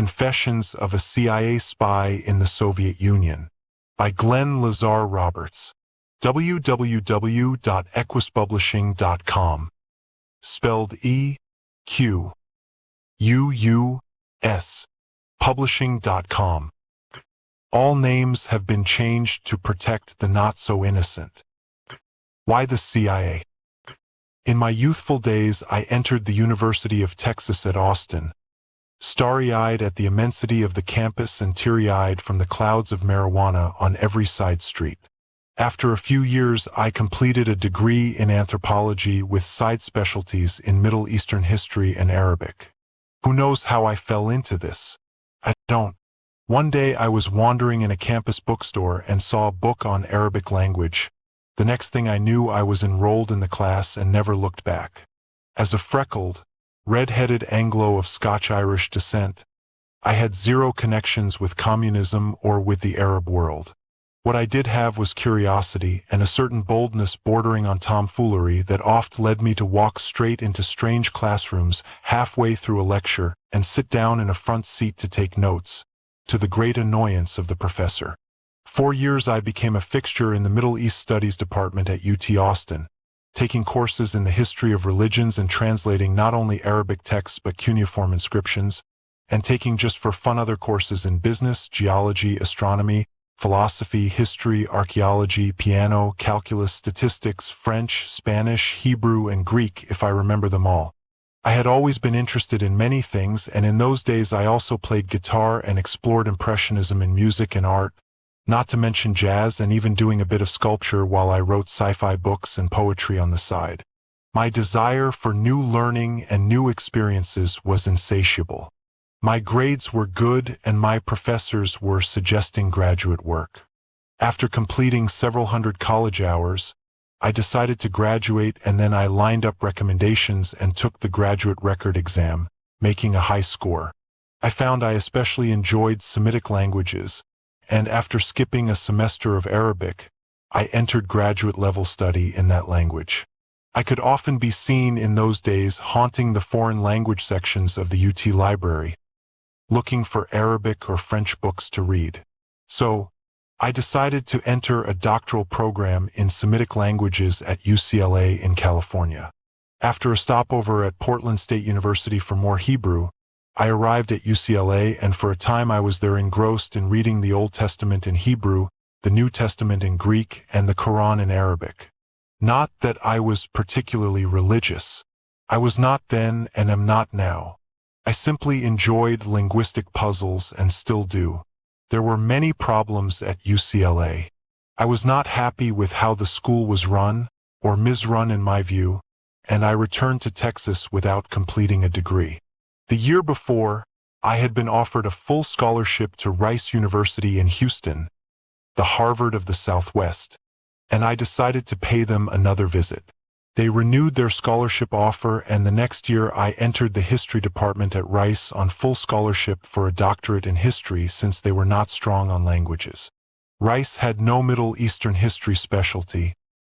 Confessions of a CIA Spy in the Soviet Union by Glenn Lazar Roberts. www.equuspublishing.com. Spelled E-Q-U-U-S. Publishing.com. All names have been changed to protect the not-so-innocent. Why the CIA? In my youthful days, I entered the University of Texas at Austin, starry-eyed at the immensity of the campus and teary-eyed from the clouds of marijuana on every side street. After a few years, I completed a degree in anthropology with side specialties in Middle Eastern history and Arabic. Who knows how I fell into this? I don't. One day I was wandering in a campus bookstore and saw a book on Arabic language. The next thing I knew, I was enrolled in the class and never looked back. As a freckled, red-headed Anglo of Scotch-Irish descent, I had zero connections with communism or with the Arab world. What I did have was curiosity and a certain boldness bordering on tomfoolery that oft led me to walk straight into strange classrooms halfway through a lecture and sit down in a front seat to take notes, to the great annoyance of the professor. 4 years I became a fixture in the Middle East Studies department at UT Austin, taking courses in the history of religions and translating not only Arabic texts but cuneiform inscriptions, and taking just for fun other courses in business, geology, astronomy, philosophy, history, archaeology, piano, calculus, statistics, French, Spanish, Hebrew, and Greek, if I remember them all. I had always been interested in many things, and in those days I also played guitar and explored impressionism in music and art, not to mention jazz and even doing a bit of sculpture while I wrote sci-fi books and poetry on the side. My desire for new learning and new experiences was insatiable. My grades were good and my professors were suggesting graduate work. After completing several hundred college hours, I decided to graduate, and then I lined up recommendations and took the graduate record exam, making a high score. I found I especially enjoyed Semitic languages, and after skipping a semester of Arabic, I entered graduate-level study in that language. I could often be seen in those days haunting the foreign language sections of the UT library, looking for Arabic or French books to read. So, I decided to enter a doctoral program in Semitic languages at UCLA in California. After a stopover at Portland State University for more Hebrew, I arrived at UCLA, and for a time I was there engrossed in reading the Old Testament in Hebrew, the New Testament in Greek, and the Quran in Arabic. Not that I was particularly religious. I was not then and am not now. I simply enjoyed linguistic puzzles and still do. There were many problems at UCLA. I was not happy with how the school was run, or misrun in my view, and I returned to Texas without completing a degree. The year before, I had been offered a full scholarship to Rice University in Houston, the Harvard of the Southwest, and I decided to pay them another visit. They renewed their scholarship offer, and the next year I entered the history department at Rice on full scholarship for a doctorate in history since they were not strong on languages. Rice had no Middle Eastern history specialty,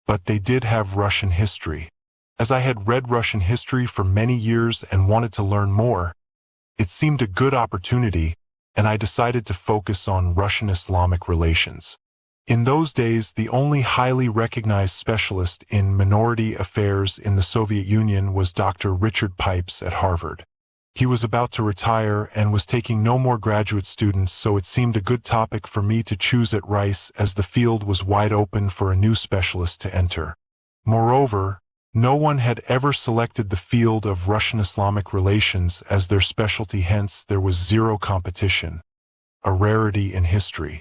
but they did have Russian history. As I had read Russian history for many years and wanted to learn more, it seemed a good opportunity, and I decided to focus on Russian-Islamic relations. In those days, the only highly recognized specialist in minority affairs in the Soviet Union was Dr. Richard Pipes at Harvard. He was about to retire and was taking no more graduate students, so it seemed a good topic for me to choose at Rice, as the field was wide open for a new specialist to enter. Moreover, no one had ever selected the field of Russian-Islamic relations as their specialty, hence there was zero competition, a rarity in history.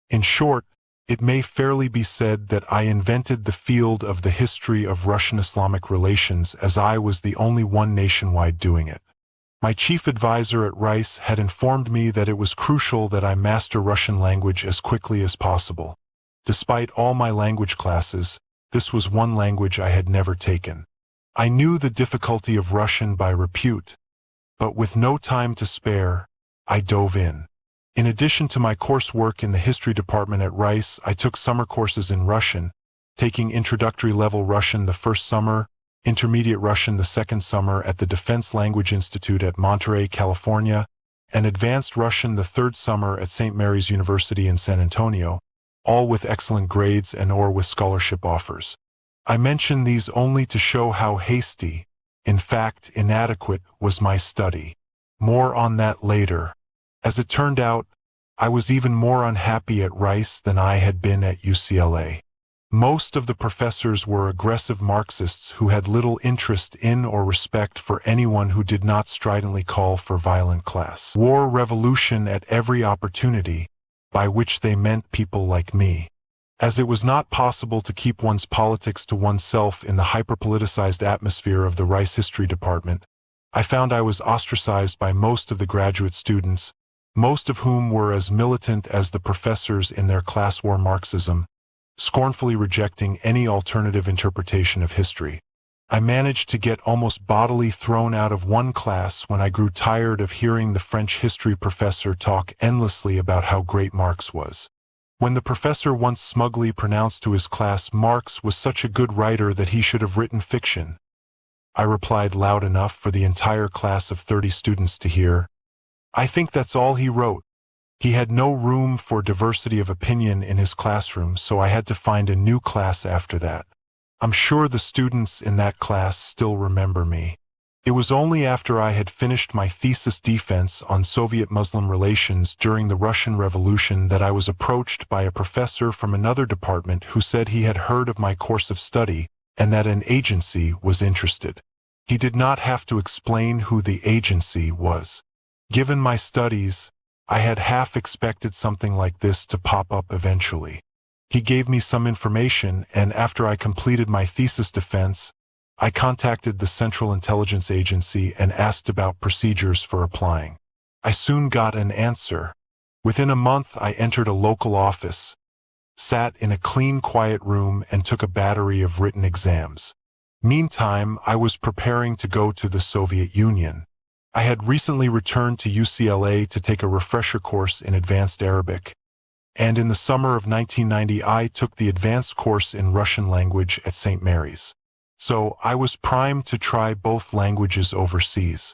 In short, it may fairly be said that I invented the field of the history of Russian-Islamic relations, as I was the only one nationwide doing it. My chief advisor at Rice had informed me that it was crucial that I master Russian language as quickly as possible. Despite all my language classes, this was one language I had never taken. I knew the difficulty of Russian by repute, but with no time to spare, I dove in. In addition to my coursework in the history department at Rice, I took summer courses in Russian, taking introductory level Russian the first summer, intermediate Russian the second summer at the Defense Language Institute at Monterey, California, and Advanced Russian the third summer at St. Mary's University in San Antonio, all with excellent grades and/or with scholarship offers. I mention these only to show how hasty, in fact inadequate, was my study. More on that later. As it turned out, I was even more unhappy at Rice than I had been at UCLA. Most of the professors were aggressive Marxists who had little interest in or respect for anyone who did not stridently call for violent class war revolution at every opportunity, by which they meant people like me. As it was not possible to keep one's politics to oneself in the hyper-politicized atmosphere of the Rice History Department, I found I was ostracized by most of the graduate students, most of whom were as militant as the professors in their class war Marxism, scornfully rejecting any alternative interpretation of history. I managed to get almost bodily thrown out of one class when I grew tired of hearing the French history professor talk endlessly about how great Marx was. When the professor once smugly pronounced to his class Marx was such a good writer that he should have written fiction, I replied loud enough for the entire class of 30 students to hear, "I think that's all he wrote." He had no room for diversity of opinion in his classroom, so I had to find a new class after that. I'm sure the students in that class still remember me. It was only after I had finished my thesis defense on Soviet-Muslim relations during the Russian Revolution that I was approached by a professor from another department who said he had heard of my course of study and that an agency was interested. He did not have to explain who the agency was. Given my studies, I had half expected something like this to pop up eventually. He gave me some information, and after I completed my thesis defense, I contacted the Central Intelligence Agency and asked about procedures for applying. I soon got an answer. Within a month, I entered a local office, sat in a clean, quiet room, and took a battery of written exams. Meantime, I was preparing to go to the Soviet Union. I had recently returned to UCLA to take a refresher course in Advanced Arabic, and in the summer of 1990 I took the advanced course in Russian language at St. Mary's. So I was primed to try both languages overseas.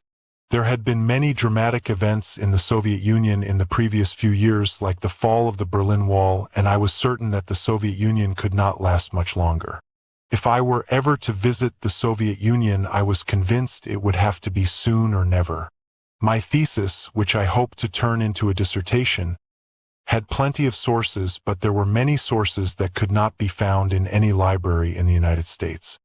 There had been many dramatic events in the Soviet Union in the previous few years, like the fall of the Berlin Wall, and I was certain that the Soviet Union could not last much longer. If I were ever to visit the Soviet Union, I was convinced it would have to be soon or never. My thesis, which I hoped to turn into a dissertation, had plenty of sources, but there were many sources that could not be found in any library in the United States.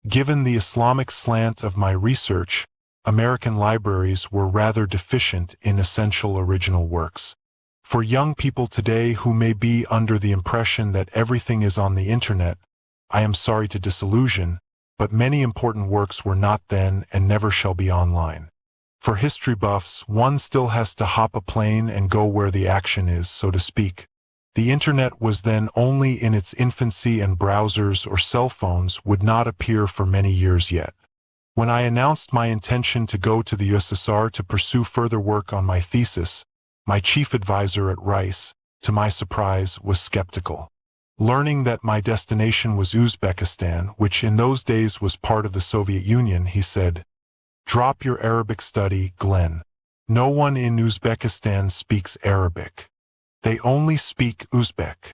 Given the Islamic slant of my research, American libraries were rather deficient in essential original works. For young people today who may be under the impression that everything is on the internet, I am sorry to disillusion, but many important works were not then and never shall be online. For history buffs, one still has to hop a plane and go where the action is, so to speak. The internet was then only in its infancy, and browsers or cell phones would not appear for many years yet. When I announced my intention to go to the USSR to pursue further work on my thesis, my chief advisor at Rice, to my surprise, was skeptical. Learning that my destination was Uzbekistan, which in those days was part of the Soviet Union, he said, "Drop your Arabic study, Glenn. No one in Uzbekistan speaks Arabic. They only speak Uzbek."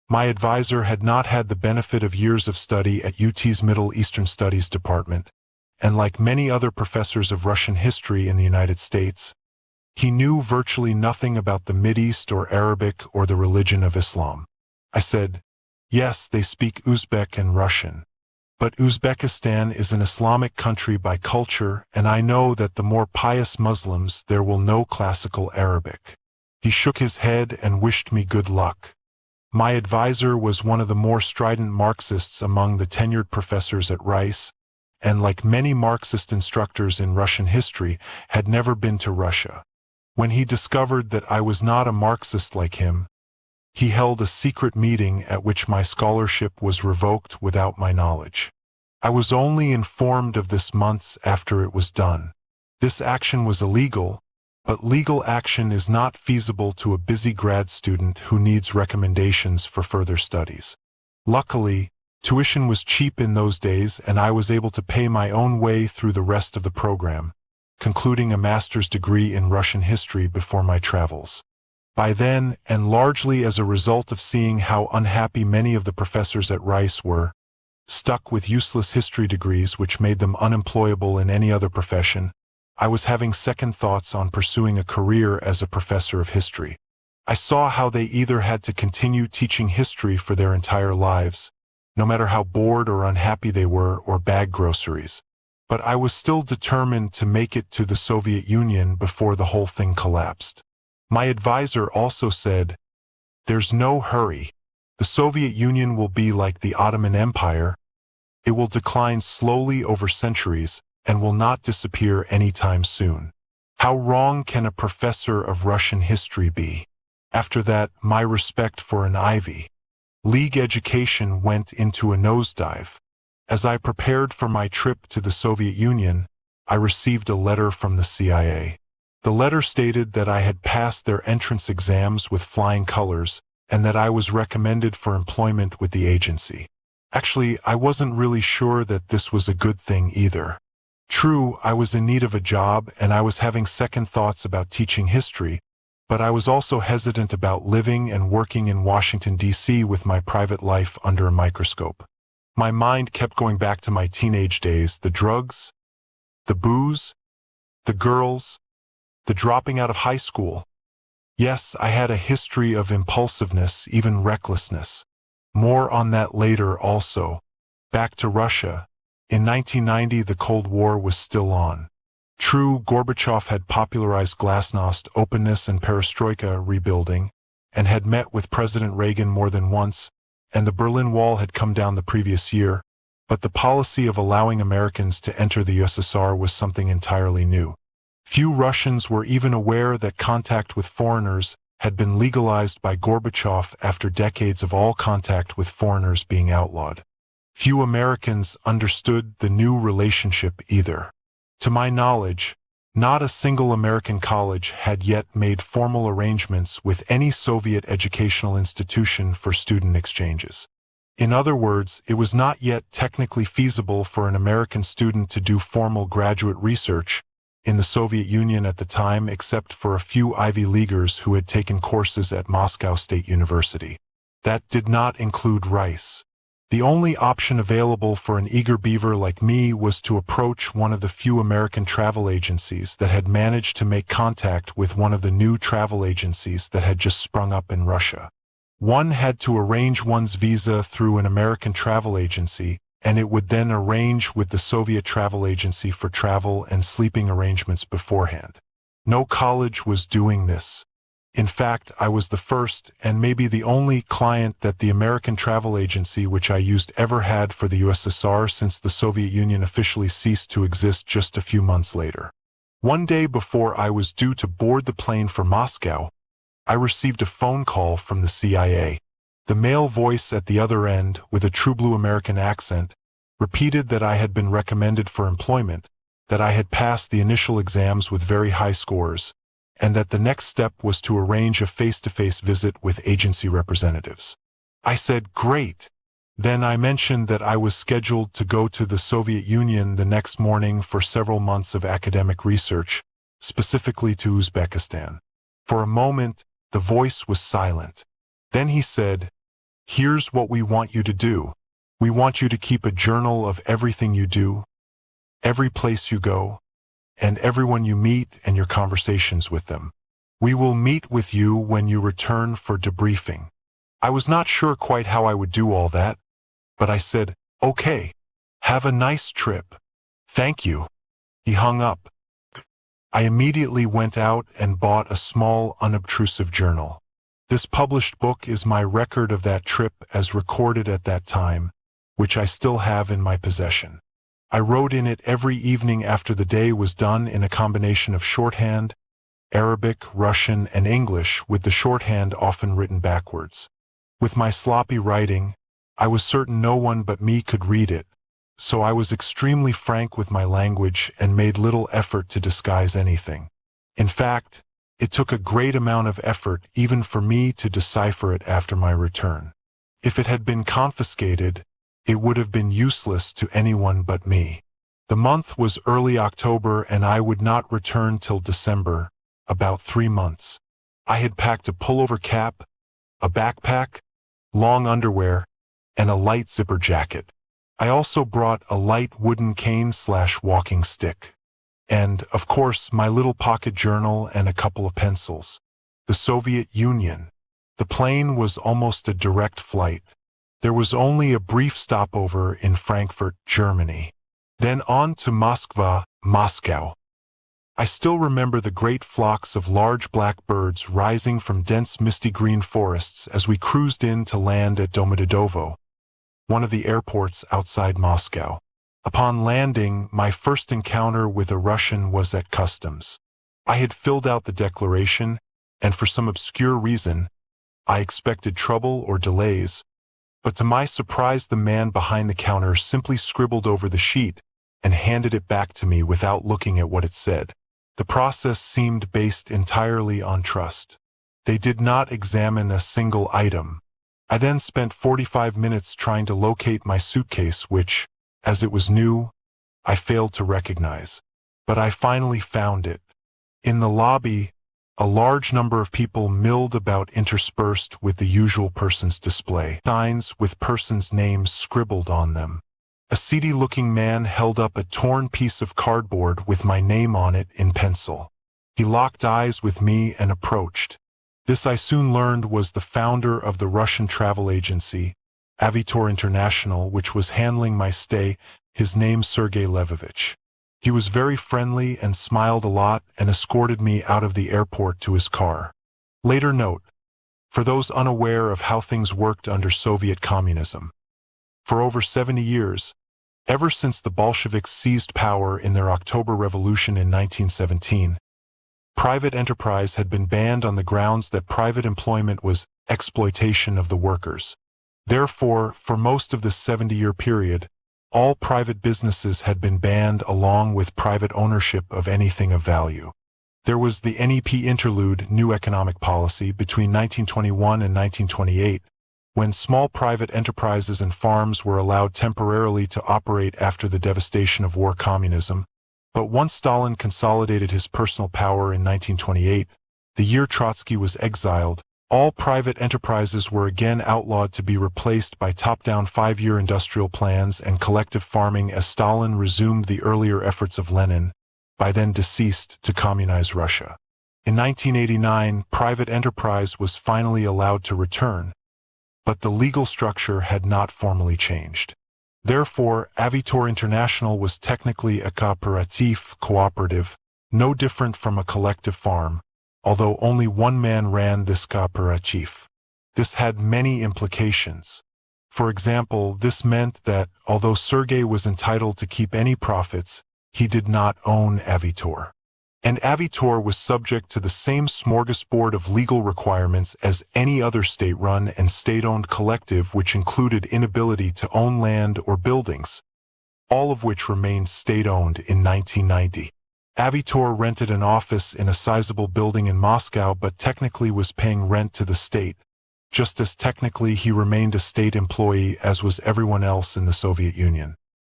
My advisor had not had the benefit of years of study at UT's Middle Eastern Studies department, and like many other professors of Russian history in the United States, he knew virtually nothing about the Mideast or Arabic or the religion of Islam. I said, "Yes, they speak Uzbek and Russian. But Uzbekistan is an Islamic country by culture, and I know that the more pious Muslims there will know classical Arabic." He shook his head and wished me good luck. My advisor was one of the more strident Marxists among the tenured professors at Rice, and like many Marxist instructors in Russian history, had never been to Russia. When he discovered that I was not a Marxist like him, he held a secret meeting at which my scholarship was revoked without my knowledge. I was only informed of this months after it was done. This action was illegal, but legal action is not feasible to a busy grad student who needs recommendations for further studies. Luckily, tuition was cheap in those days, and I was able to pay my own way through the rest of the program, concluding a master's degree in Russian history before my travels. By then, and largely as a result of seeing how unhappy many of the professors at Rice were, stuck with useless history degrees which made them unemployable in any other profession, I was having second thoughts on pursuing a career as a professor of history. I saw how they either had to continue teaching history for their entire lives, no matter how bored or unhappy they were, or bag groceries. But I was still determined to make it to the Soviet Union before the whole thing collapsed. My advisor also said, "There's no hurry. The Soviet Union will be like the Ottoman Empire. It will decline slowly over centuries and will not disappear anytime soon." How wrong can a professor of Russian history be? After that, my respect for an Ivy League education went into a nosedive. As I prepared for my trip to the Soviet Union, I received a letter from the CIA. The letter stated that I had passed their entrance exams with flying colors and that I was recommended for employment with the agency. Actually, I wasn't really sure that this was a good thing either. True, I was in need of a job and I was having second thoughts about teaching history, but I was also hesitant about living and working in Washington, D.C. with my private life under a microscope. My mind kept going back to my teenage days, the drugs, the booze, the girls, the dropping out of high school. Yes, I had a history of impulsiveness, even recklessness. More on that later also. Back to Russia. In 1990, the Cold War was still on. True, Gorbachev had popularized glasnost, openness and perestroika rebuilding, and had met with President Reagan more than once, and the Berlin Wall had come down the previous year, but the policy of allowing Americans to enter the USSR was something entirely new. Few Russians were even aware that contact with foreigners had been legalized by Gorbachev after decades of all contact with foreigners being outlawed. Few Americans understood the new relationship either. To my knowledge, not a single American college had yet made formal arrangements with any Soviet educational institution for student exchanges. In other words, it was not yet technically feasible for an American student to do formal graduate research in the Soviet Union at the time, except for a few Ivy Leaguers who had taken courses at Moscow State University. That did not include Rice. The only option available for an eager beaver like me was to approach one of the few American travel agencies that had managed to make contact with one of the new travel agencies that had just sprung up in Russia. One had to arrange one's visa through an American travel agency, and it would then arrange with the Soviet travel agency for travel and sleeping arrangements beforehand. No college was doing this. In fact, I was the first and maybe the only client that the American travel agency which I used ever had for the USSR since the Soviet Union officially ceased to exist just a few months later. One day before I was due to board the plane for Moscow, I received a phone call from the CIA. The male voice at the other end, with a true blue American accent, repeated that I had been recommended for employment, that I had passed the initial exams with very high scores, and that the next step was to arrange a face-to-face visit with agency representatives. I said, "Great." Then I mentioned that I was scheduled to go to the Soviet Union the next morning for several months of academic research, specifically to Uzbekistan. For a moment, the voice was silent. Then he said, "Here's what we want you to do. We want you to keep a journal of everything you do, every place you go, and everyone you meet and your conversations with them. We will meet with you when you return for debriefing." I was not sure quite how I would do all that, but I said, "Okay, have a nice trip. Thank you." He hung up. I immediately went out and bought a small, unobtrusive journal. This published book is my record of that trip as recorded at that time, which I still have in my possession. I wrote in it every evening after the day was done in a combination of shorthand, Arabic, Russian, and English, with the shorthand often written backwards. With my sloppy writing, I was certain no one but me could read it, so I was extremely frank with my language and made little effort to disguise anything. In fact, it took a great amount of effort even for me to decipher it after my return. If it had been confiscated, it would have been useless to anyone but me. The month was early October and I would not return till December, about 3 months. I had packed a pullover cap, a backpack, long underwear, and a light zipper jacket. I also brought a light wooden cane/walking stick. And, of course, my little pocket journal and a couple of pencils. The Soviet Union. The plane was almost a direct flight. There was only a brief stopover in Frankfurt, Germany. Then on to Moscow. I still remember the great flocks of large black birds rising from dense misty green forests as we cruised in to land at Domodedovo, one of the airports outside Moscow. Upon landing, my first encounter with a Russian was at customs. I had filled out the declaration, and for some obscure reason, I expected trouble or delays, but to my surprise the man behind the counter simply scribbled over the sheet and handed it back to me without looking at what it said. The process seemed based entirely on trust. They did not examine a single item. I then spent 45 minutes trying to locate my suitcase which, as it was new, I failed to recognize. But I finally found it. In the lobby, a large number of people milled about interspersed with the usual person's display, signs with persons' names scribbled on them. A seedy-looking man held up a torn piece of cardboard with my name on it in pencil. He locked eyes with me and approached. This I soon learned was the founder of the Russian travel agency, Aviator International, which was handling my stay, his name Sergei Levovich. He was very friendly and smiled a lot and escorted me out of the airport to his car. Later note, for those unaware of how things worked under Soviet communism. For over 70 years, ever since the Bolsheviks seized power in their October Revolution in 1917, private enterprise had been banned on the grounds that private employment was exploitation of the workers. Therefore, for most of this 70-year period, all private businesses had been banned along with private ownership of anything of value. There was the NEP interlude, New Economic Policy, between 1921 and 1928, when small private enterprises and farms were allowed temporarily to operate after the devastation of war communism. But once Stalin consolidated his personal power in 1928, the year Trotsky was exiled, all private enterprises were again outlawed to be replaced by top-down 5-year industrial plans and collective farming as Stalin resumed the earlier efforts of Lenin, by then deceased, to communize Russia. In 1989, private enterprise was finally allowed to return, but the legal structure had not formally changed. Therefore, Aviator International was technically a cooperative, no different from a collective farm, although only one man ran this cooperative. This had many implications. For example, this meant that, although Sergei was entitled to keep any profits, he did not own Aviator. And Aviator was subject to the same smorgasbord of legal requirements as any other state-run and state-owned collective, which included inability to own land or buildings, all of which remained state-owned in 1990. Aviator rented an office in a sizable building in Moscow but technically was paying rent to the state, just as technically he remained a state employee as was everyone else in the Soviet Union.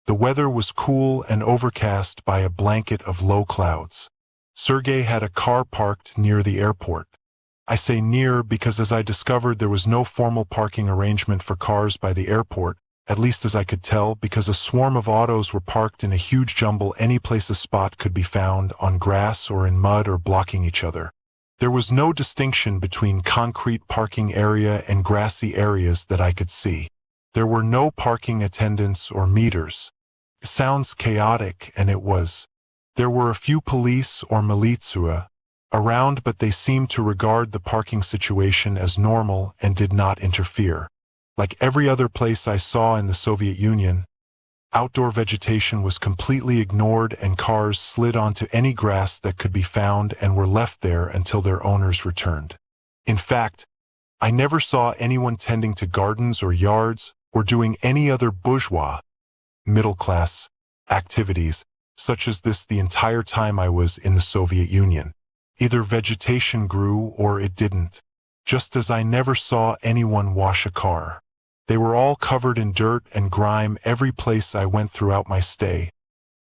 The weather was cool and overcast by a blanket of low clouds. Sergei had a car parked near the airport. I say near because, as I discovered, there was no formal parking arrangement for cars by the airport, at least as I could tell, because a swarm of autos were parked in a huge jumble any place a spot could be found, on grass or in mud or blocking each other. There was no distinction between concrete parking area and grassy areas that I could see. There were no parking attendants or meters. It sounds chaotic, and it was. There were a few police or militia around, but they seemed to regard the parking situation as normal and did not interfere. Like every other place I saw in the Soviet Union, outdoor vegetation was completely ignored and cars slid onto any grass that could be found and were left there until their owners returned. In fact, I never saw anyone tending to gardens or yards or doing any other bourgeois, middle-class activities such as this the entire time I was in the Soviet Union. Either vegetation grew or it didn't, just as I never saw anyone wash a car. They were all covered in dirt and grime every place I went throughout my stay.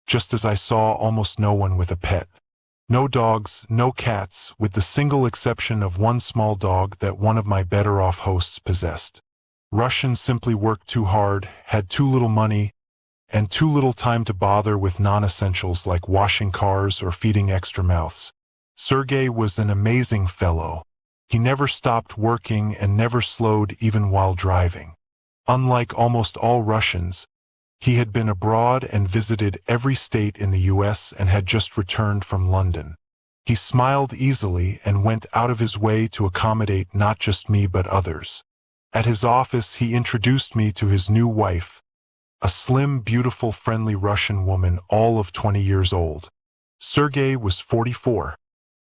just as I saw almost no one with a pet. No dogs, no cats, with the single exception of one small dog that one of my better-off hosts possessed. Russians simply worked too hard, had too little money, and too little time to bother with non-essentials like washing cars or feeding extra mouths. Sergei was an amazing fellow. He never stopped working and never slowed even while driving. Unlike almost all Russians, he had been abroad and visited every state in the US and had just returned from London. He smiled easily and went out of his way to accommodate not just me but others. At his office, he introduced me to his new wife, a slim, beautiful, friendly Russian woman all of 20 years old. Sergei was 44.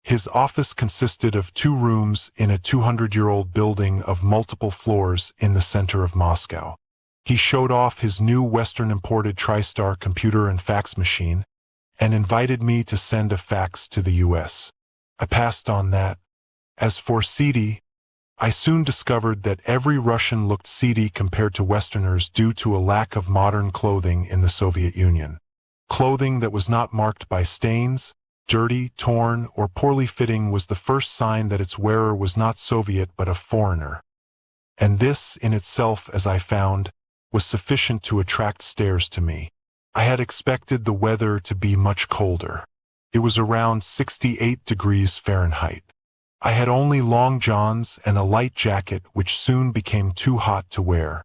His office consisted of 2 rooms in a 200-year-old building of multiple floors in the center of Moscow. He showed off his new Western-imported TriStar computer and fax machine and invited me to send a fax to the US. I passed on that. As for seedy, I soon discovered that every Russian looked seedy compared to Westerners due to a lack of modern clothing in the Soviet Union. Clothing that was not marked by stains, dirty, torn, or poorly fitting was the first sign that its wearer was not Soviet but a foreigner. And this, in itself, as I found, was sufficient to attract stares to me. I had expected the weather to be much colder. It was around 68 degrees Fahrenheit. I had only long johns and a light jacket which soon became too hot to wear.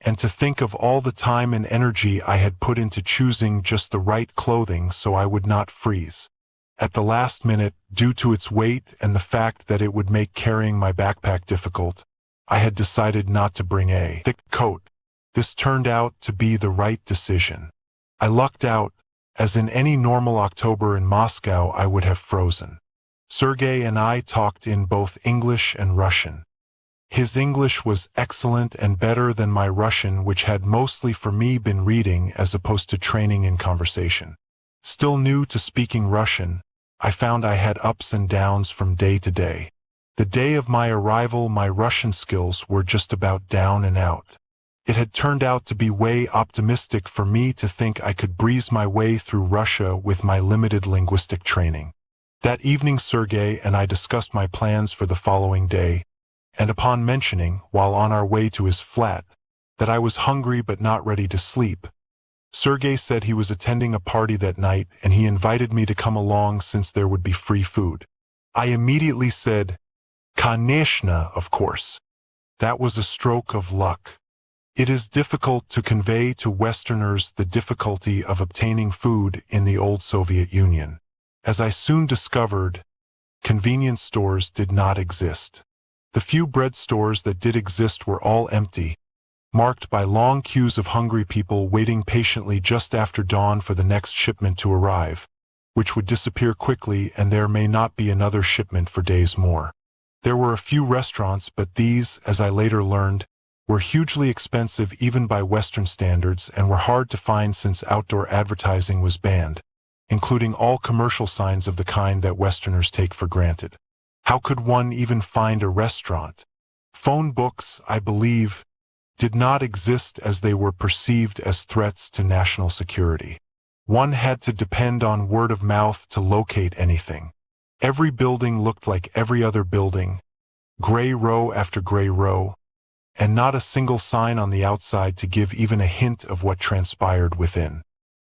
And to think of all the time and energy I had put into choosing just the right clothing so I would not freeze. At the last minute, due to its weight and the fact that it would make carrying my backpack difficult, I had decided not to bring a thick coat. This turned out to be the right decision. I lucked out, as in any normal October in Moscow I would have frozen. Sergei and I talked in both English and Russian. His English was excellent and better than my Russian, which had mostly for me been reading as opposed to training in conversation. Still new to speaking Russian, I found I had ups and downs from day to day. The day of my arrival, my Russian skills were just about down and out. It had turned out to be way optimistic for me to think I could breeze my way through Russia with my limited linguistic training. That evening Sergei and I discussed my plans for the following day, and upon mentioning, while on our way to his flat, that I was hungry but not ready to sleep, Sergei said he was attending a party that night and he invited me to come along since there would be free food. I immediately said, "Конечно, of course." That was a stroke of luck. It is difficult to convey to Westerners the difficulty of obtaining food in the old Soviet Union. As I soon discovered, convenience stores did not exist. The few bread stores that did exist were all empty, marked by long queues of hungry people waiting patiently just after dawn for the next shipment to arrive, which would disappear quickly and there may not be another shipment for days more. There were a few restaurants, but these, as I later learned, were hugely expensive even by Western standards and were hard to find since outdoor advertising was banned, including all commercial signs of the kind that Westerners take for granted. How could one even find a restaurant? Phone books, I believe, did not exist as they were perceived as threats to national security. One had to depend on word of mouth to locate anything. Every building looked like every other building, gray row after gray row, and not a single sign on the outside to give even a hint of what transpired within.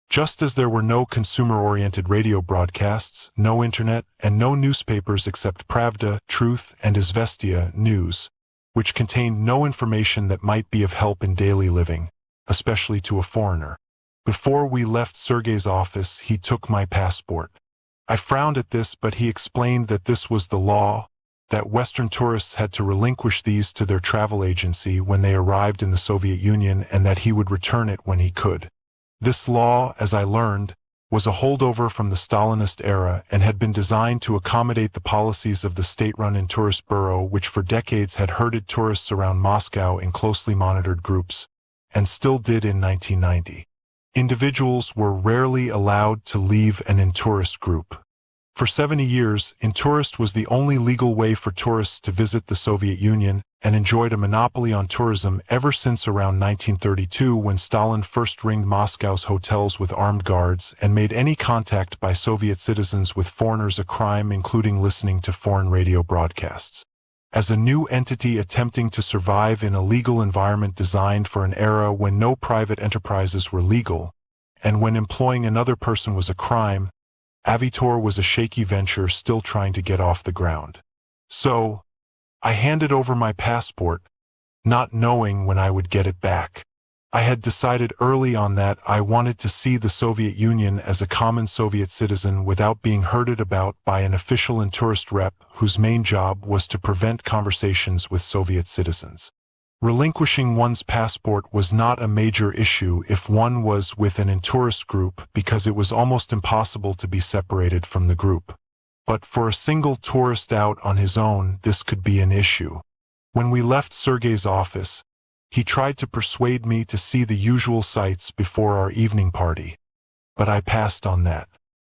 Just as there were no consumer-oriented radio broadcasts, no internet, and no newspapers except Pravda, Truth, and Izvestia news, which contained no information that might be of help in daily living, especially to a foreigner. Before we left Sergei's office, he took my passport. I frowned at this, but he explained that this was the law, that Western tourists had to relinquish these to their travel agency when they arrived in the Soviet Union and that he would return it when he could. This law, as I learned, was a holdover from the Stalinist era and had been designed to accommodate the policies of the state-run tourist bureau which for decades had herded tourists around Moscow in closely monitored groups, and still did in 1990. Individuals were rarely allowed to leave an tourist group. For 70 years, Intourist was the only legal way for tourists to visit the Soviet Union and enjoyed a monopoly on tourism ever since around 1932 when Stalin first ringed Moscow's hotels with armed guards and made any contact by Soviet citizens with foreigners a crime, including listening to foreign radio broadcasts. As a new entity attempting to survive in a legal environment designed for an era when no private enterprises were legal, and when employing another person was a crime, Aviator was a shaky venture still trying to get off the ground. So, I handed over my passport, not knowing when I would get it back. I had decided early on that I wanted to see the Soviet Union as a common Soviet citizen without being herded about by an official and tourist rep whose main job was to prevent conversations with Soviet citizens. Relinquishing one's passport was not a major issue if one was with an tourist group because it was almost impossible to be separated from the group. But for a single tourist out on his own, this could be an issue. When we left Sergei's office, he tried to persuade me to see the usual sights before our evening party, but I passed on that.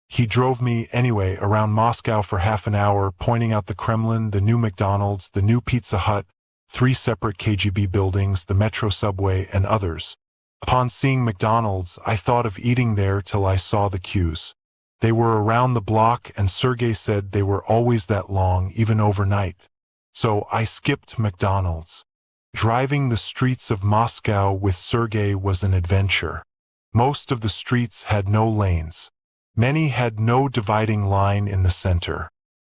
He drove me, anyway, around Moscow for half an hour, pointing out the Kremlin, the new McDonald's, the new Pizza Hut, 3 separate KGB buildings, the metro subway, and others. Upon seeing McDonald's, I thought of eating there till I saw the queues. They were around the block, and Sergei said they were always that long, even overnight. So I skipped McDonald's. Driving the streets of Moscow with Sergei was an adventure. Most of the streets had no lanes. Many had no dividing line in the center.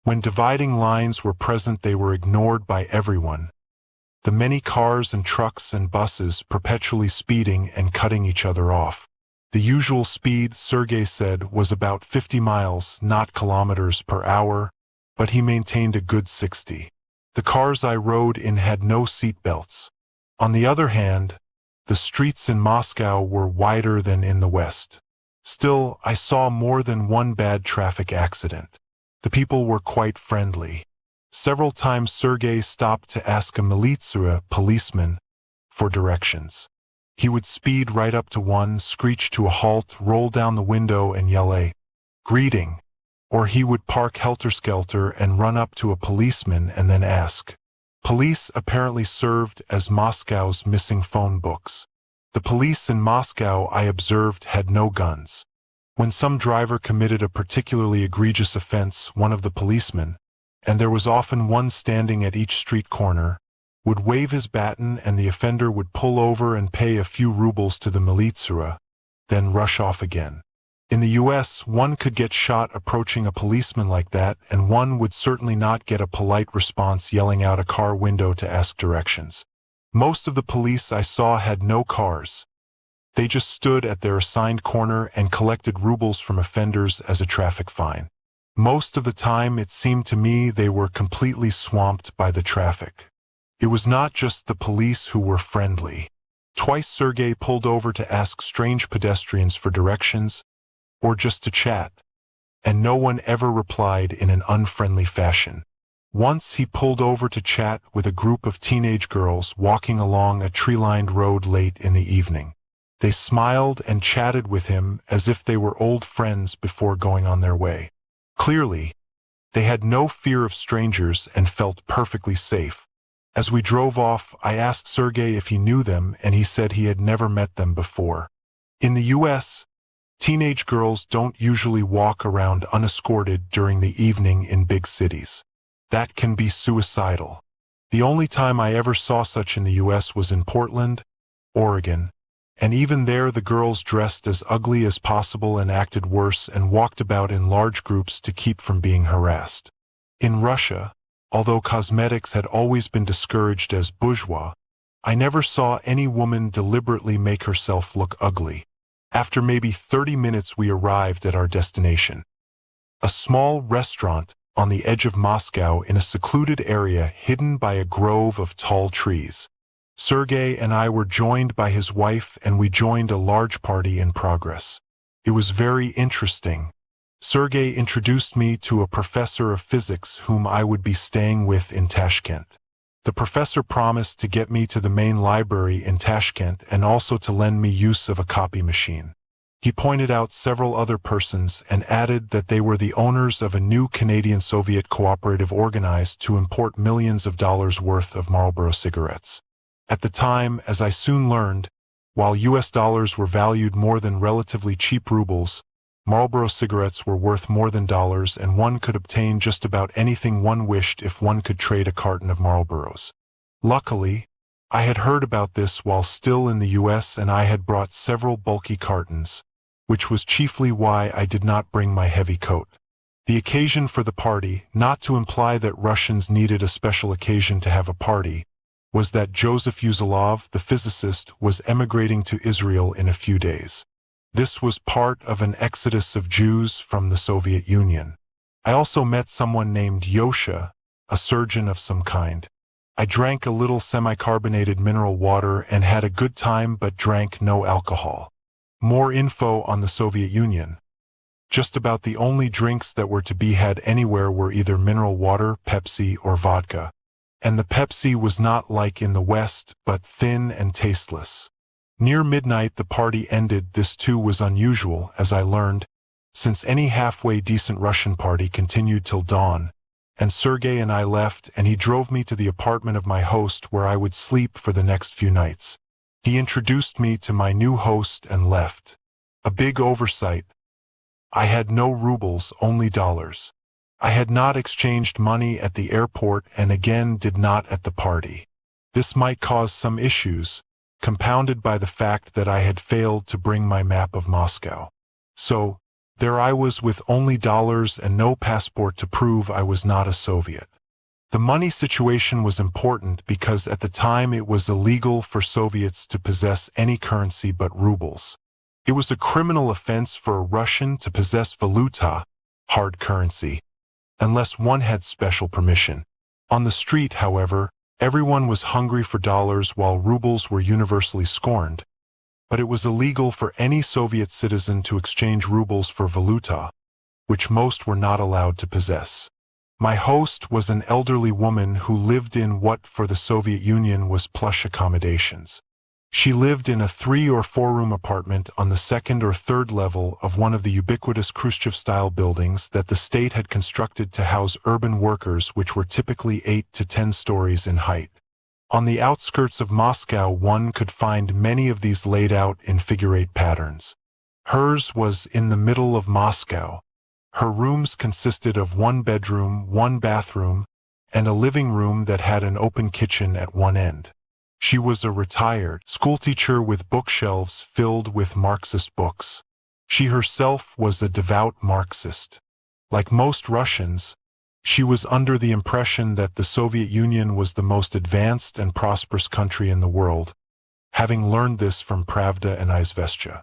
When dividing lines were present, they were ignored by everyone. The many cars and trucks and buses perpetually speeding and cutting each other off. The usual speed, Sergei said, was about 50 miles, not kilometers per hour, but he maintained a good 60. The cars I rode in had no seat belts. On the other hand, the streets in Moscow were wider than in the West. Still, I saw more than one bad traffic accident. The people were quite friendly. Several times Sergei stopped to ask a militsia policeman for directions. He would speed right up to one, screech to a halt, roll down the window and yell a greeting. Or he would park helter-skelter and run up to a policeman and then ask. Police apparently served as Moscow's missing phone books. The police in Moscow, I observed, had no guns. When some driver committed a particularly egregious offense, one of the policemen, and there was often one standing at each street corner, would wave his baton and the offender would pull over and pay a few rubles to the militsia, then rush off again. In the US, one could get shot approaching a policeman like that, and one would certainly not get a polite response yelling out a car window to ask directions. Most of the police I saw had no cars. They just stood at their assigned corner and collected rubles from offenders as a traffic fine. Most of the time, it seemed to me, they were completely swamped by the traffic. It was not just the police who were friendly. Twice Sergei pulled over to ask strange pedestrians for directions, or just to chat, and no one ever replied in an unfriendly fashion. Once he pulled over to chat with a group of teenage girls walking along a tree-lined road late in the evening. They smiled and chatted with him as if they were old friends before going on their way. Clearly, they had no fear of strangers and felt perfectly safe. As we drove off, I asked Sergei if he knew them, and he said he had never met them before. In the US, teenage girls don't usually walk around unescorted during the evening in big cities. That can be suicidal. The only time I ever saw such in the US was in Portland, Oregon, and even there the girls dressed as ugly as possible and acted worse and walked about in large groups to keep from being harassed. In Russia, although cosmetics had always been discouraged as bourgeois, I never saw any woman deliberately make herself look ugly. After maybe 30 minutes we arrived at our destination. A small restaurant on the edge of Moscow in a secluded area hidden by a grove of tall trees. Sergei and I were joined by his wife and we joined a large party in progress. It was very interesting. Sergei introduced me to a professor of physics whom I would be staying with in Tashkent. The professor promised to get me to the main library in Tashkent and also to lend me use of a copy machine. He pointed out several other persons and added that they were the owners of a new Canadian-Soviet cooperative organized to import millions of dollars worth of Marlboro cigarettes. At the time, as I soon learned, while US dollars were valued more than relatively cheap rubles, Marlboro cigarettes were worth more than dollars, and one could obtain just about anything one wished if one could trade a carton of Marlboros. Luckily, I had heard about this while still in the US, and I had brought several bulky cartons, which was chiefly why I did not bring my heavy coat. The occasion for the party, not to imply that Russians needed a special occasion to have a party, was that Joseph Uzalov, the physicist, was emigrating to Israel in a few days. This was part of an exodus of Jews from the Soviet Union. I also met someone named Yosha, a surgeon of some kind. I drank a little semi-carbonated mineral water and had a good time, but drank no alcohol. More info on the Soviet Union. Just about the only drinks that were to be had anywhere were either mineral water, Pepsi, or vodka. And the Pepsi was not like in the West, but thin and tasteless. Near midnight the party ended. This too was unusual, as I learned, since any halfway decent Russian party continued till dawn, and Sergei and I left, and he drove me to the apartment of my host where I would sleep for the next few nights. He introduced me to my new host and left. A big oversight. I had no rubles, only dollars. I had not exchanged money at the airport and again did not at the party. This might cause some issues, compounded by the fact that I had failed to bring my map of Moscow. So, there I was with only dollars and no passport to prove I was not a Soviet. The money situation was important because at the time it was illegal for Soviets to possess any currency but rubles. It was a criminal offense for a Russian to possess valuta, hard currency, unless one had special permission. On the street, however, everyone was hungry for dollars while rubles were universally scorned, but it was illegal for any Soviet citizen to exchange rubles for valuta, which most were not allowed to possess. My host was an elderly woman who lived in what for the Soviet Union was plush accommodations. She lived in a 3- or 4-room apartment on the 2nd or 3rd level of one of the ubiquitous Khrushchev-style buildings that the state had constructed to house urban workers, which were typically 8 to 10 stories in height. On the outskirts of Moscow one could find many of these laid out in figure-8 patterns. Hers was in the middle of Moscow. Her rooms consisted of 1 bedroom, 1 bathroom, and a living room that had an open kitchen at one end. She was a retired schoolteacher with bookshelves filled with Marxist books. She herself was a devout Marxist. Like most Russians, she was under the impression that the Soviet Union was the most advanced and prosperous country in the world, having learned this from Pravda and Izvestia.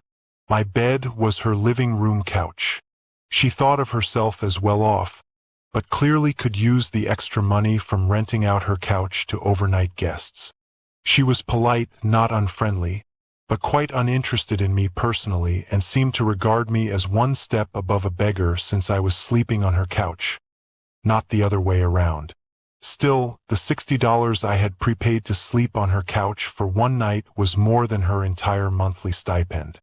My bed was her living room couch. She thought of herself as well off, but clearly could use the extra money from renting out her couch to overnight guests. She was polite, not unfriendly, but quite uninterested in me personally and seemed to regard me as one step above a beggar since I was sleeping on her couch, not the other way around. Still, the $60 I had prepaid to sleep on her couch for one night was more than her entire monthly stipend.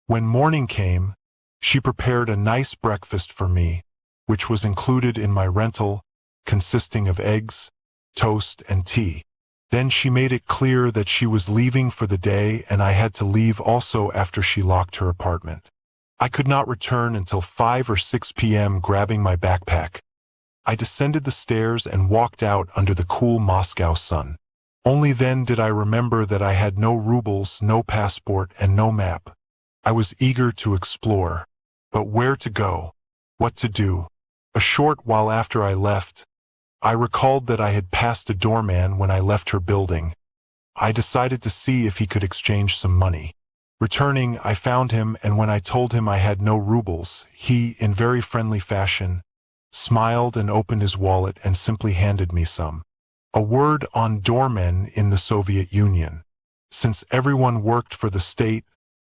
When morning came, she prepared a nice breakfast for me, which was included in my rental, consisting of eggs, toast, and tea. Then she made it clear that she was leaving for the day and I had to leave also after she locked her apartment. I could not return until 5 or 6 p.m. Grabbing my backpack, I descended the stairs and walked out under the cool Moscow sun. Only then did I remember that I had no rubles, no passport, and no map. I was eager to explore, but where to go? What to do? A short while after I left, I recalled that I had passed a doorman when I left her building. I decided to see if he could exchange some money. Returning, I found him, and when I told him I had no rubles, he, in very friendly fashion, smiled and opened his wallet and simply handed me some. A word on doormen in the Soviet Union. Since everyone worked for the state,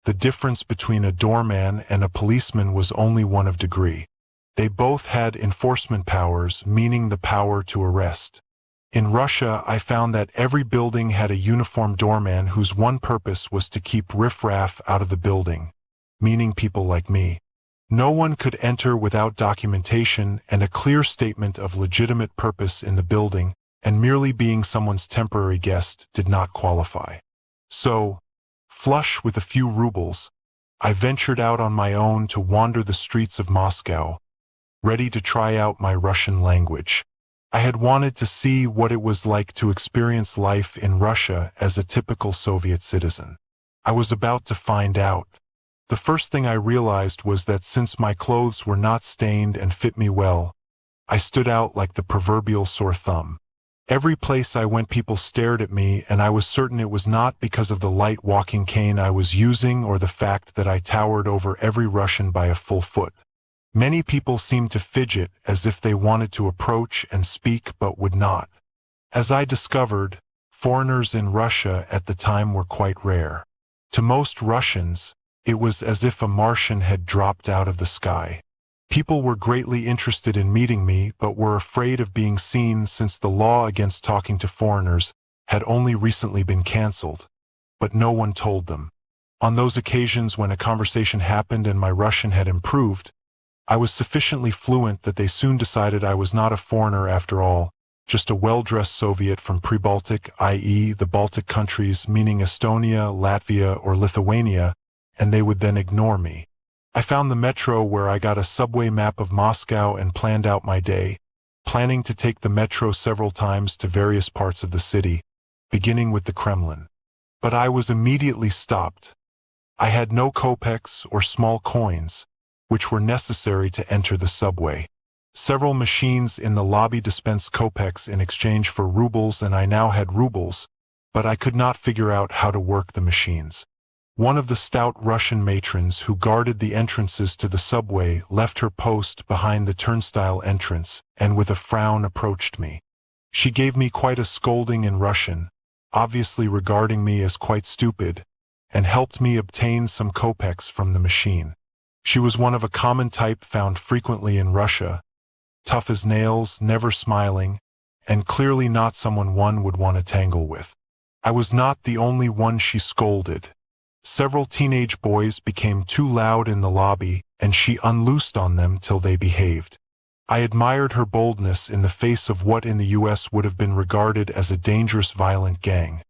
the difference between a doorman and a policeman was only one of degree. They both had enforcement powers, meaning the power to arrest. In Russia, I found that every building had a uniformed doorman whose one purpose was to keep riffraff out of the building. meaning people like me. No one could enter without documentation and a clear statement of legitimate purpose in the building, and merely being someone's temporary guest did not qualify. So, flush with a few rubles, I ventured out on my own to wander the streets of Moscow, ready to try out my Russian language. I had wanted to see what it was like to experience life in Russia as a typical Soviet citizen. I was about to find out. The first thing I realized was that since my clothes were not stained and fit me well, I stood out like the proverbial sore thumb. Every place I went people stared at me, and I was certain it was not because of the light walking cane I was using or the fact that I towered over every Russian by a full foot. Many people seemed to fidget as if they wanted to approach and speak but would not. As I discovered, foreigners in Russia at the time were quite rare. To most Russians, it was as if a Martian had dropped out of the sky. People were greatly interested in meeting me but were afraid of being seen since the law against talking to foreigners had only recently been cancelled. But no one told them. On those occasions when a conversation happened and my Russian had improved, I was sufficiently fluent that they soon decided I was not a foreigner after all, just a well-dressed Soviet from pre-Baltic, i.e. the Baltic countries, meaning Estonia, Latvia, or Lithuania, and they would then ignore me. I found the metro where I got a subway map of Moscow and planned out my day, planning to take the metro several times to various parts of the city, beginning with the Kremlin. But I was immediately stopped. I had no kopecks or small coins, which were necessary to enter the subway. Several machines in the lobby dispensed kopecks in exchange for rubles, and I now had rubles, but I could not figure out how to work the machines. One of the stout Russian matrons who guarded the entrances to the subway left her post behind the turnstile entrance and with a frown approached me. She gave me quite a scolding in Russian, obviously regarding me as quite stupid, and helped me obtain some kopecks from the machine. She was one of a common type found frequently in Russia, tough as nails, never smiling, and clearly not someone one would want to tangle with. I was not the only one she scolded. Several teenage boys became too loud in the lobby, and she unloosed on them till they behaved. I admired her boldness in the face of what in the US would have been regarded as a dangerous violent gang.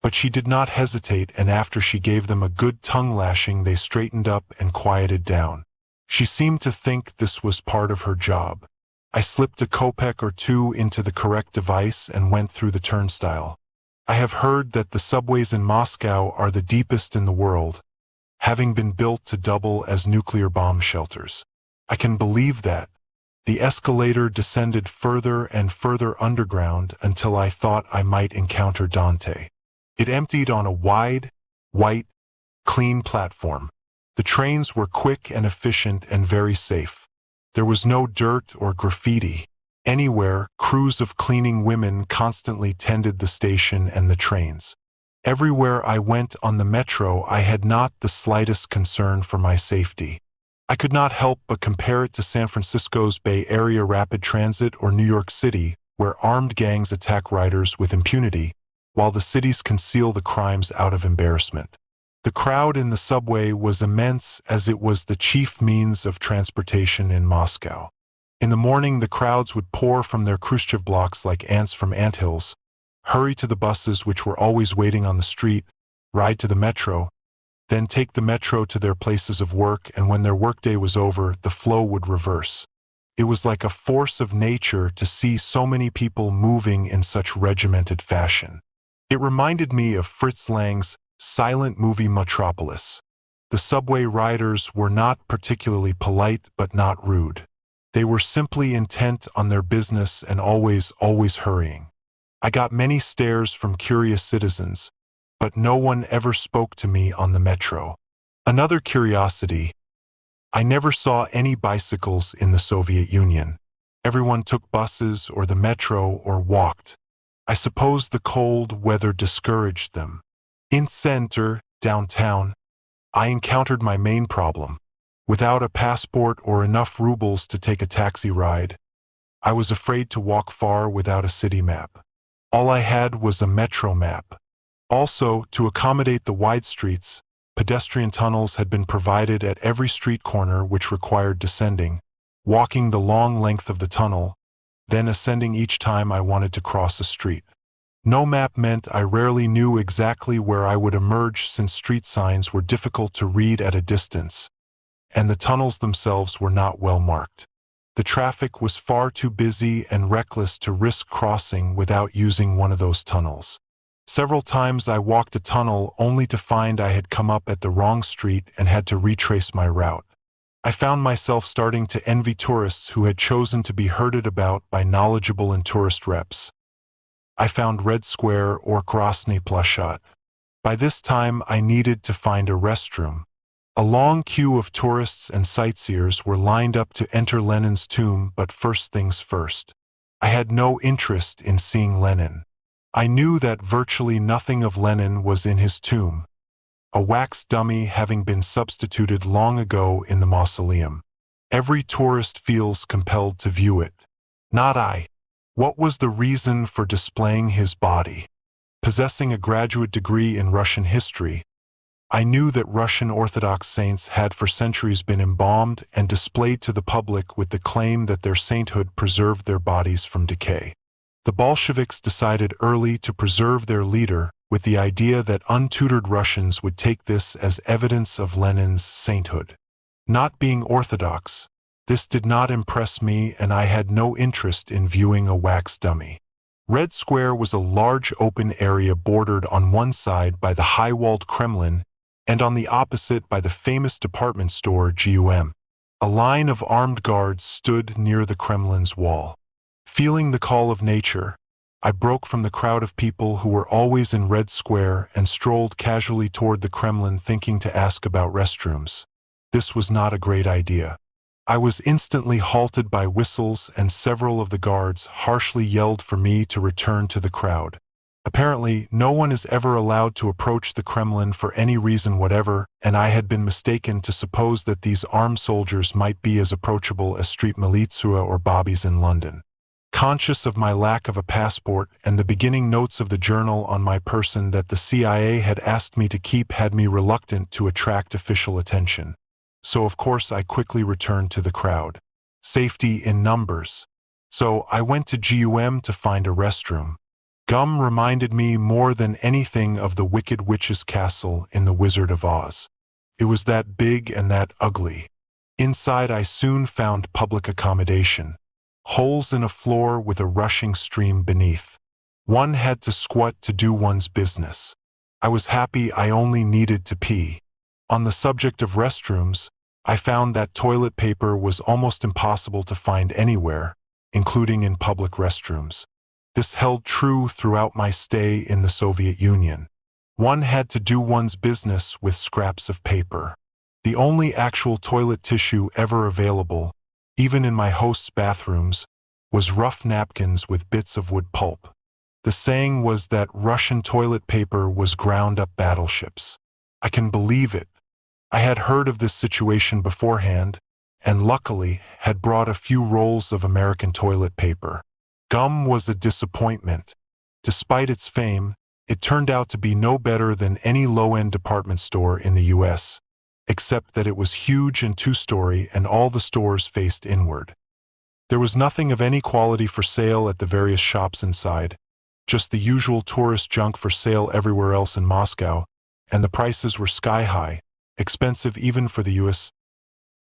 But she did not hesitate, and after she gave them a good tongue-lashing they straightened up and quieted down. She seemed to think this was part of her job. I slipped a kopeck or two into the correct device and went through the turnstile. I have heard that the subways in Moscow are the deepest in the world, having been built to double as nuclear bomb shelters. I can believe that. The escalator descended further and further underground until I thought I might encounter Dante. It emptied on a wide, white, clean platform. The trains were quick and efficient and very safe. There was no dirt or graffiti. Anywhere, crews of cleaning women constantly tended the station and the trains. Everywhere I went on the metro, I had not the slightest concern for my safety. I could not help but compare it to San Francisco's Bay Area Rapid Transit or New York City, where armed gangs attack riders with impunity, while the cities conceal the crimes out of embarrassment. The crowd in the subway was immense, as it was the chief means of transportation in Moscow. In the morning, the crowds would pour from their Khrushchev blocks like ants from anthills, hurry to the buses which were always waiting on the street, ride to the metro, then take the metro to their places of work, and when their workday was over, the flow would reverse. It was like a force of nature to see so many people moving in such regimented fashion. It reminded me of Fritz Lang's silent movie Metropolis. The subway riders were not particularly polite but not rude. They were simply intent on their business and always hurrying. I got many stares from curious citizens, but no one ever spoke to me on the metro. Another curiosity: I never saw any bicycles in the Soviet Union. Everyone took buses or the metro or walked. I suppose the cold weather discouraged them. In center, downtown, I encountered my main problem. Without a passport or enough rubles to take a taxi ride, I was afraid to walk far without a city map. All I had was a metro map. Also, to accommodate the wide streets, Pedestrian tunnels had been provided at every street corner, which required descending, walking the long length of the tunnel, then ascending each time I wanted to cross a street. No map meant I rarely knew exactly where I would emerge, since street signs were difficult to read at a distance, and the tunnels themselves were not well marked. The traffic was far too busy and reckless to risk crossing without using one of those tunnels. Several times I walked a tunnel only to find I had come up at the wrong street and had to retrace my route. I found myself starting to envy tourists who had chosen to be herded about by knowledgeable and tourist reps. I found Red Square or Krasny Plashat. By this time I needed to find a restroom. A long queue of tourists and sightseers were lined up to enter Lenin's tomb, but first things first. I had no interest in seeing Lenin. I knew that virtually nothing of Lenin was in his tomb, a wax dummy having been substituted long ago in the mausoleum. Every tourist feels compelled to view it. Not I. What was the reason for displaying his body? Possessing a graduate degree in Russian history, I knew that Russian Orthodox saints had for centuries been embalmed and displayed to the public with the claim that their sainthood preserved their bodies from decay. The Bolsheviks decided early to preserve their leader, with the idea that untutored Russians would take this as evidence of Lenin's sainthood. Not being Orthodox, this did not impress me, and I had no interest in viewing a wax dummy. Red Square was a large open area bordered on one side by the high-walled Kremlin and on the opposite by the famous department store GUM. A line of armed guards stood near the Kremlin's wall. Feeling the call of nature, I broke from the crowd of people who were always in Red Square and strolled casually toward the Kremlin, thinking to ask about restrooms. This was not a great idea. I was instantly halted by whistles, and several of the guards harshly yelled for me to return to the crowd. Apparently, no one is ever allowed to approach the Kremlin for any reason whatever, and I had been mistaken to suppose that these armed soldiers might be as approachable as street militsua or bobbies in London. Conscious of my lack of a passport and the beginning notes of the journal on my person that the CIA had asked me to keep had me reluctant to attract official attention. So of course I quickly returned to the crowd. Safety in numbers. So I went to GUM to find a restroom. GUM reminded me more than anything of the Wicked Witch's castle in The Wizard of Oz. It was that big and that ugly. Inside I soon found public accommodation. Holes in a floor with a rushing stream beneath. One had to squat to do one's business. I was happy I only needed to pee. On the subject of restrooms, I found that toilet paper was almost impossible to find anywhere, including in public restrooms. This held true throughout my stay in the Soviet Union. One had to do one's business with scraps of paper. The only actual toilet tissue ever available, even in my host's bathrooms, was rough napkins with bits of wood pulp. The saying was that Russian toilet paper was ground-up battleships. I can believe it. I had heard of this situation beforehand, and luckily had brought a few rolls of American toilet paper. GUM was a disappointment. Despite its fame, it turned out to be no better than any low-end department store in the US, except that it was huge and two-story and all the stores faced inward. There was nothing of any quality for sale at the various shops inside, just the usual tourist junk for sale everywhere else in Moscow, and the prices were sky-high, expensive even for the US.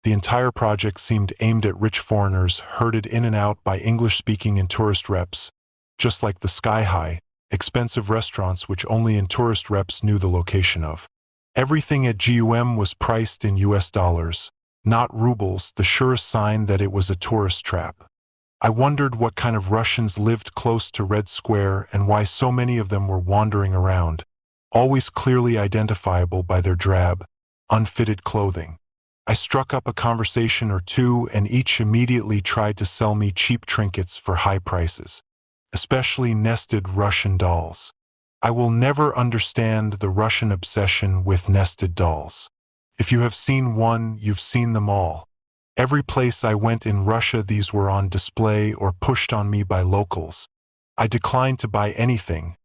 The entire project seemed aimed at rich foreigners herded in and out by English-speaking and tourist reps, just like the sky-high, expensive restaurants which only tourist reps knew the location of. Everything at GUM was priced in US dollars, not rubles, the surest sign that it was a tourist trap. I wondered what kind of Russians lived close to Red Square and why so many of them were wandering around, always clearly identifiable by their drab, unfitted clothing. I struck up a conversation or two, and each immediately tried to sell me cheap trinkets for high prices, especially nested Russian dolls. I will never understand the Russian obsession with nested dolls. If you have seen one, you've seen them all. Every place I went in Russia, these were on display or pushed on me by locals. I declined to buy anything,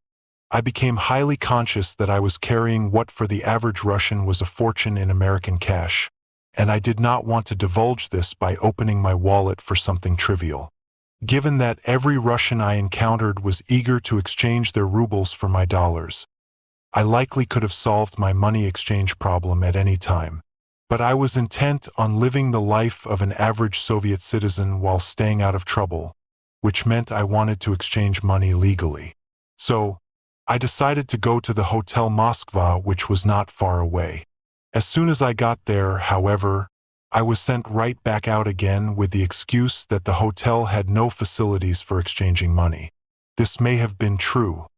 I became highly conscious that I was carrying what for the average Russian was a fortune in American cash, and I did not want to divulge this by opening my wallet for something trivial. Given that every Russian I encountered was eager to exchange their rubles for my dollars, I likely could have solved my money exchange problem at any time. But I was intent on living the life of an average Soviet citizen while staying out of trouble, which meant I wanted to exchange money legally. So, I decided to go to the Hotel Moskva, which was not far away. As soon as I got there, however, I was sent right back out again with the excuse that the hotel had no facilities for exchanging money. This may have been true.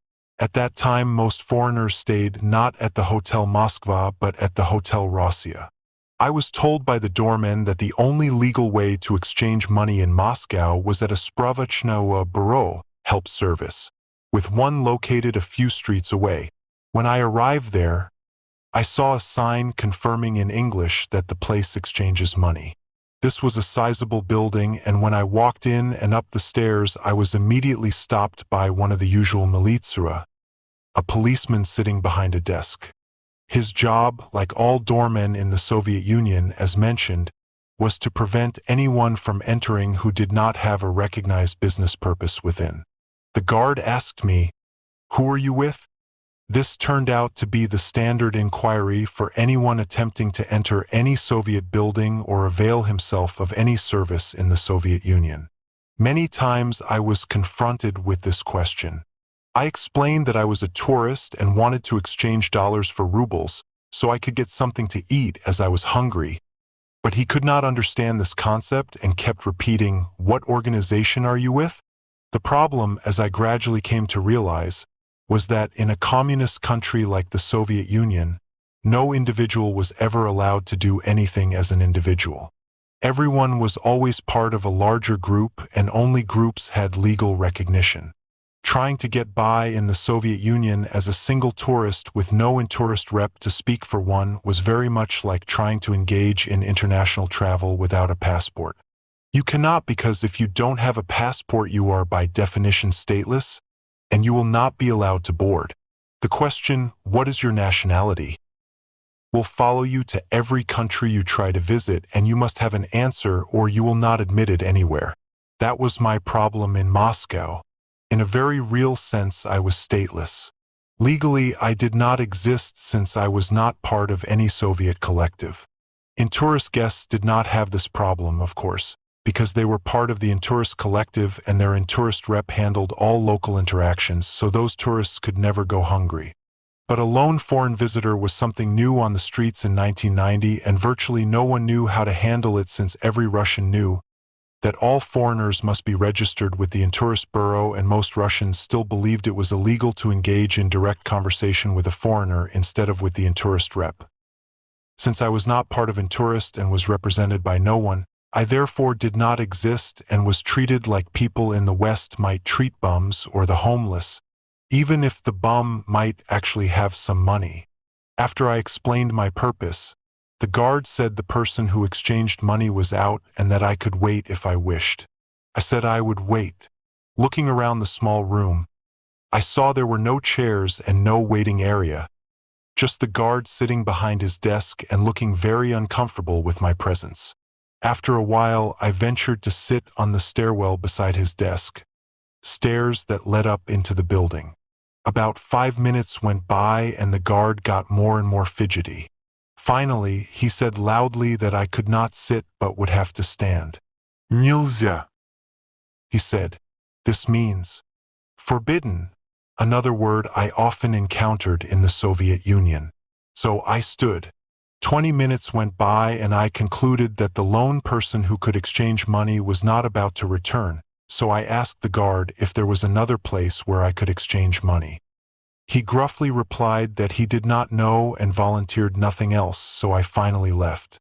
At that time, most foreigners stayed not at the Hotel Moskva but at the Hotel Rossiya. I was told by the doorman that the only legal way to exchange money in Moscow was at a Spravachnoye Bureau help service, with one located a few streets away. When I arrived there, I saw a sign confirming in English that the place exchanges money. This was a sizable building, and when I walked in and up the stairs, I was immediately stopped by one of the usual militsura, a policeman sitting behind a desk. His job, like all doormen in the Soviet Union, as mentioned, was to prevent anyone from entering who did not have a recognized business purpose within. The guard asked me, "Who are you with?" This turned out to be the standard inquiry for anyone attempting to enter any Soviet building or avail himself of any service in the Soviet Union. Many times I was confronted with this question. I explained that I was a tourist and wanted to exchange dollars for rubles so I could get something to eat as I was hungry, but he could not understand this concept and kept repeating, "What organization are you with?" The problem, as I gradually came to realize, was that in a communist country like the Soviet Union, no individual was ever allowed to do anything as an individual. Everyone was always part of a larger group, and only groups had legal recognition. Trying to get by in the Soviet Union as a single tourist with no tourist rep to speak for one was very much like trying to engage in international travel without a passport. You cannot, because if you don't have a passport you are by definition stateless, and you will not be allowed to board. The question, "What is your nationality?" will follow you to every country you try to visit, and you must have an answer or you will not admit it anywhere. That was my problem in Moscow. In a very real sense, I was stateless. Legally, I did not exist since I was not part of any Soviet collective. Intourist guests did not have this problem, of course, because they were part of the Intourist collective and their Intourist rep handled all local interactions, so those tourists could never go hungry. But a lone foreign visitor was something new on the streets in 1990, and virtually no one knew how to handle it, since every Russian knew that all foreigners must be registered with the Intourist Bureau, and most Russians still believed it was illegal to engage in direct conversation with a foreigner instead of with the Intourist rep. Since I was not part of Intourist and was represented by no one, I therefore did not exist and was treated like people in the West might treat bums or the homeless, even if the bum might actually have some money. After I explained my purpose, the guard said the person who exchanged money was out and that I could wait if I wished. I said I would wait. Looking around the small room, I saw there were no chairs and no waiting area, just the guard sitting behind his desk and looking very uncomfortable with my presence. After a while, I ventured to sit on the stairwell beside his desk, stairs that led up into the building. About 5 minutes went by and the guard got more and more fidgety. Finally, he said loudly that I could not sit but would have to stand. "Нельзя," he said. This means forbidden, another word I often encountered in the Soviet Union. So I stood. 20 minutes went by and I concluded that the lone person who could exchange money was not about to return, so I asked the guard if there was another place where I could exchange money. He gruffly replied that he did not know and volunteered nothing else, so I finally left.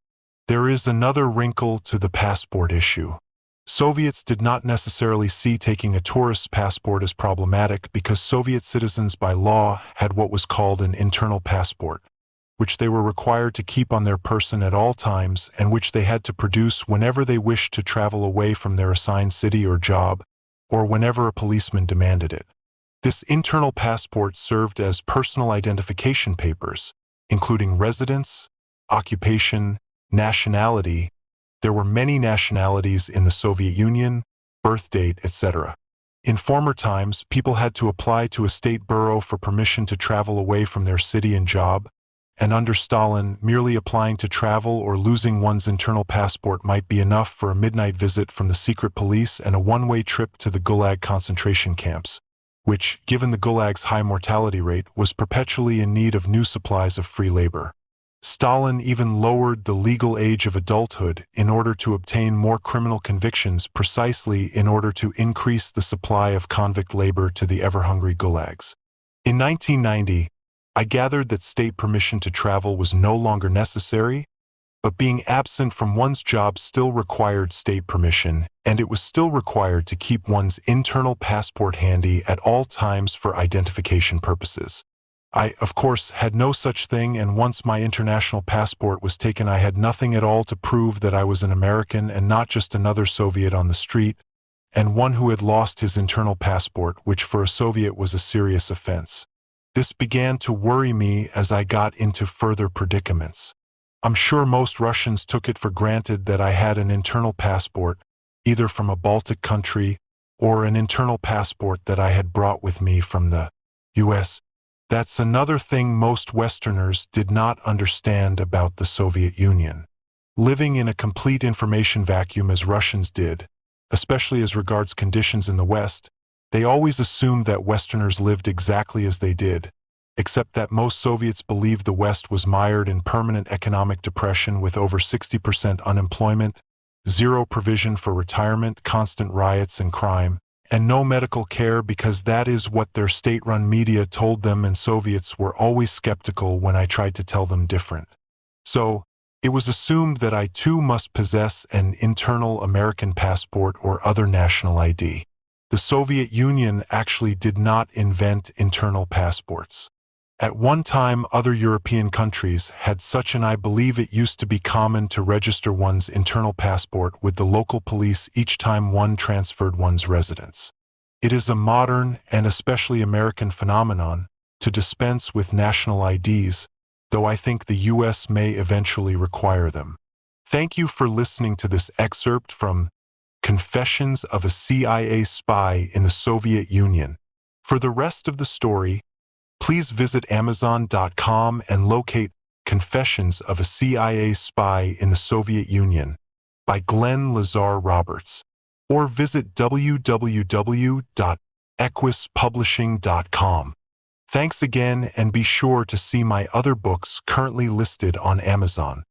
There is another wrinkle to the passport issue. Soviets did not necessarily see taking a tourist's passport as problematic because Soviet citizens by law had what was called an internal passport, which they were required to keep on their person at all times and which they had to produce whenever they wished to travel away from their assigned city or job, or whenever a policeman demanded it. This internal passport served as personal identification papers, including residence, occupation, nationality. There were many nationalities in the Soviet Union, birth date, etc. In former times, people had to apply to a state bureau for permission to travel away from their city and job, and under Stalin, merely applying to travel or losing one's internal passport might be enough for a midnight visit from the secret police and a one-way trip to the Gulag concentration camps, which, given the Gulag's high mortality rate, was perpetually in need of new supplies of free labor. Stalin even lowered the legal age of adulthood in order to obtain more criminal convictions, precisely in order to increase the supply of convict labor to the ever-hungry gulags. In 1990, I gathered that state permission to travel was no longer necessary, but being absent from one's job still required state permission, and it was still required to keep one's internal passport handy at all times for identification purposes. I, of course, had no such thing, and once my international passport was taken, I had nothing at all to prove that I was an American and not just another Soviet on the street, and one who had lost his internal passport, which for a Soviet was a serious offense. This began to worry me as I got into further predicaments. I'm sure most Russians took it for granted that I had an internal passport, either from a Baltic country or an internal passport that I had brought with me from the US. That's another thing most Westerners did not understand about the Soviet Union. Living in a complete information vacuum as Russians did, especially as regards conditions in the West, they always assumed that Westerners lived exactly as they did, except that most Soviets believed the West was mired in permanent economic depression with over 60% unemployment, zero provision for retirement, constant riots and crime, and no medical care because that is what their state-run media told them, and Soviets were always skeptical when I tried to tell them different. So, it was assumed that I too must possess an internal American passport or other national ID. The Soviet Union actually did not invent internal passports. At one time, other European countries had such, and I believe it used to be common to register one's internal passport with the local police each time one transferred one's residence. It is a modern and especially American phenomenon to dispense with national IDs, though I think the US may eventually require them. Thank you for listening to this excerpt from Confessions of a CIA Spy in the Soviet Union. For the rest of the story, please visit Amazon.com and locate Confessions of a CIA Spy in the Soviet Union by Glenn Lazar Roberts, or visit www.equispublishing.com. Thanks again, and be sure to see my other books currently listed on Amazon.